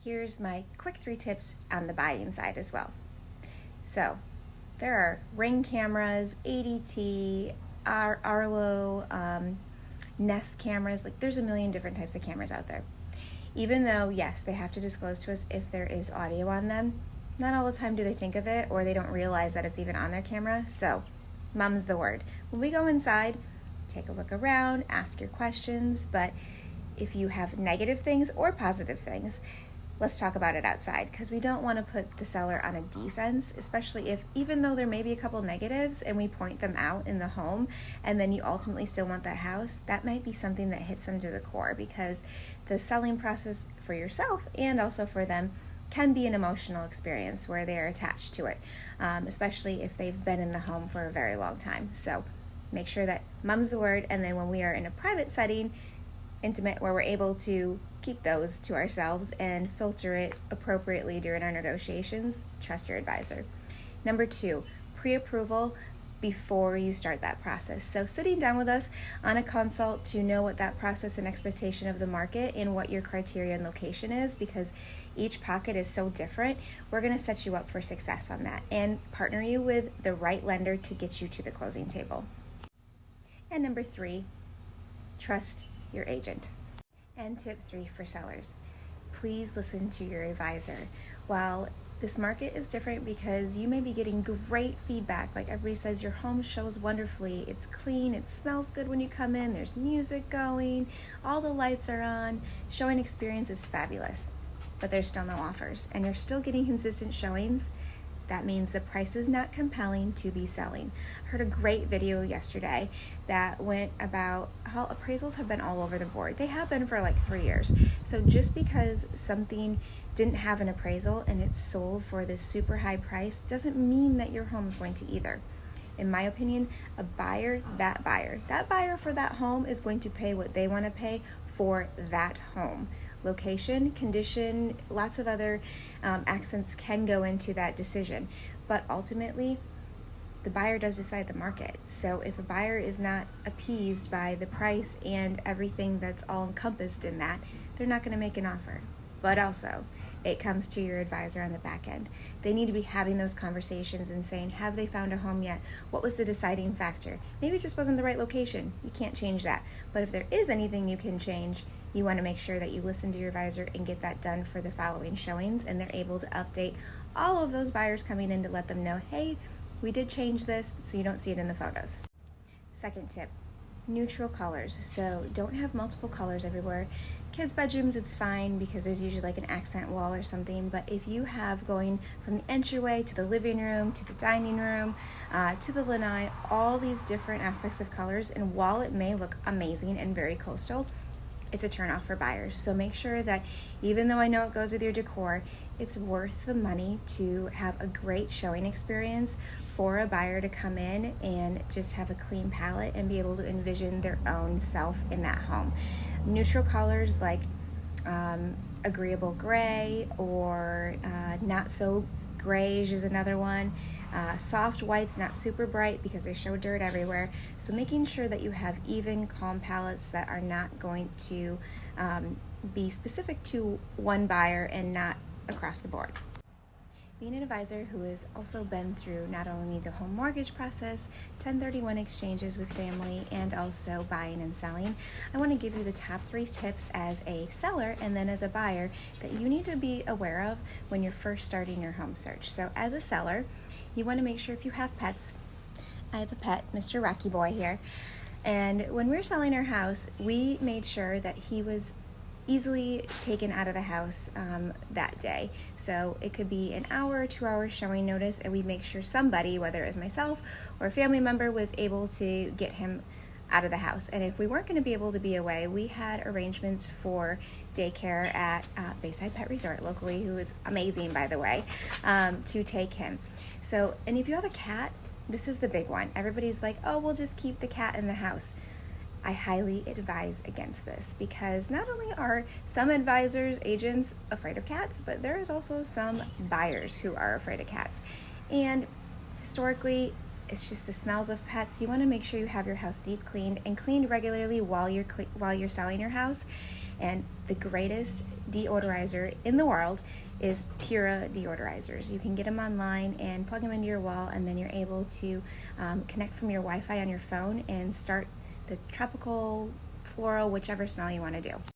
here's my quick 3 tips on the buying side as well. So there are Ring cameras, ADT, Arlo, Nest cameras. Like, there's a million different types of cameras out there. Even though, yes, they have to disclose to us if there is audio on them, not all the time do they think of it, or they don't realize that it's even on their camera. So mum's the word. When we go inside, take a look around, ask your questions, but if you have negative things or positive things, let's talk about it outside, because we don't want to put the seller on a defense, especially if, even though there may be a couple negatives and we point them out in the home, and then you ultimately still want that house, that might be something that hits them to the core, because the selling process for yourself and also for them can be an emotional experience where they are attached to it, especially if they've been in the home for a very long time. So make sure that mum's the word, and then when we are in a private setting, intimate, where we're able to keep those to ourselves and filter it appropriately during our negotiations, trust your advisor. Number 2, pre-approval before you start that process. So sitting down with us on a consult to know what that process and expectation of the market and what your criteria and location is, because each pocket is so different, we're going to set you up for success on that and partner you with the right lender to get you to the closing table. And number 3, trust your agent. And tip 3 for sellers, please listen to your advisor. While this market is different because you may be getting great feedback, like everybody says your home shows wonderfully, it's clean, it smells good when you come in, there's music going, all the lights are on, showing experience is fabulous, but there's still no offers and you're still getting consistent showings. That means the price is not compelling to be selling. I heard a great video yesterday that went about how appraisals have been all over the board. They have been for like 3 years. So just because something didn't have an appraisal and it's sold for this super high price doesn't mean that your home's going to either. In my opinion, that buyer for that home is going to pay what they want to pay for that home. Location, condition, lots of other accents can go into that decision, but ultimately the buyer does decide the market. So if a buyer is not appeased by the price and everything that's all encompassed in that, they're not going to make an offer. But also, it comes to your advisor on the back end. They need to be having those conversations and saying, have they found a home yet? What was the deciding factor? Maybe it just wasn't the right location. You can't change that. But if there is anything you can change, you want to make sure that you listen to your advisor and get that done for the following showings, and they're able to update all of those buyers coming in to let them know, hey, we did change this, so you don't see it in the photos. Second tip, neutral colors. So don't have multiple colors everywhere. Kids' bedrooms, it's fine because there's usually like an accent wall or something, but if you have going from the entryway to the living room to the dining room to the lanai, all these different aspects of colors, and while it may look amazing and very coastal, it's a turnoff for buyers. So make sure that even though I know it goes with your decor, it's worth the money to have a great showing experience for a buyer to come in and just have a clean palette and be able to envision their own self in that home. Neutral colors like agreeable gray or not so grayish is another one. Soft whites, not super bright because they show dirt everywhere. So making sure that you have even, calm palettes that are not going to be specific to one buyer and not across the board. Being an advisor who has also been through not only the home mortgage process, 1031 exchanges with family, and also buying and selling, I want to give you the top 3 tips as a seller and then as a buyer that you need to be aware of when you're first starting your home search. So as a seller, you want to make sure if you have pets. I have a pet, Mr. Rocky Boy here, and when we were selling our house, we made sure that he was easily taken out of the house that day. So it could be an hour or 2 hours showing notice, and we'd make sure somebody, whether it was myself or a family member, was able to get him out of the house. And if we weren't going to be able to be away, we had arrangements for daycare at Bayside Pet Resort locally, who is amazing, by the way, to take him. So, and if you have a cat, this is the big one. Everybody's like, oh, we'll just keep the cat in the house. I highly advise against this, because not only are some advisors, agents afraid of cats, but there is also some buyers who are afraid of cats. And historically, it's just the smells of pets. You want to make sure you have your house deep cleaned and cleaned regularly while you're selling your house. And the greatest deodorizer in the world is Pura deodorizers. You can get them online and plug them into your wall, and then you're able to connect from your Wi-Fi on your phone and start the tropical, floral, whichever smell you want to do.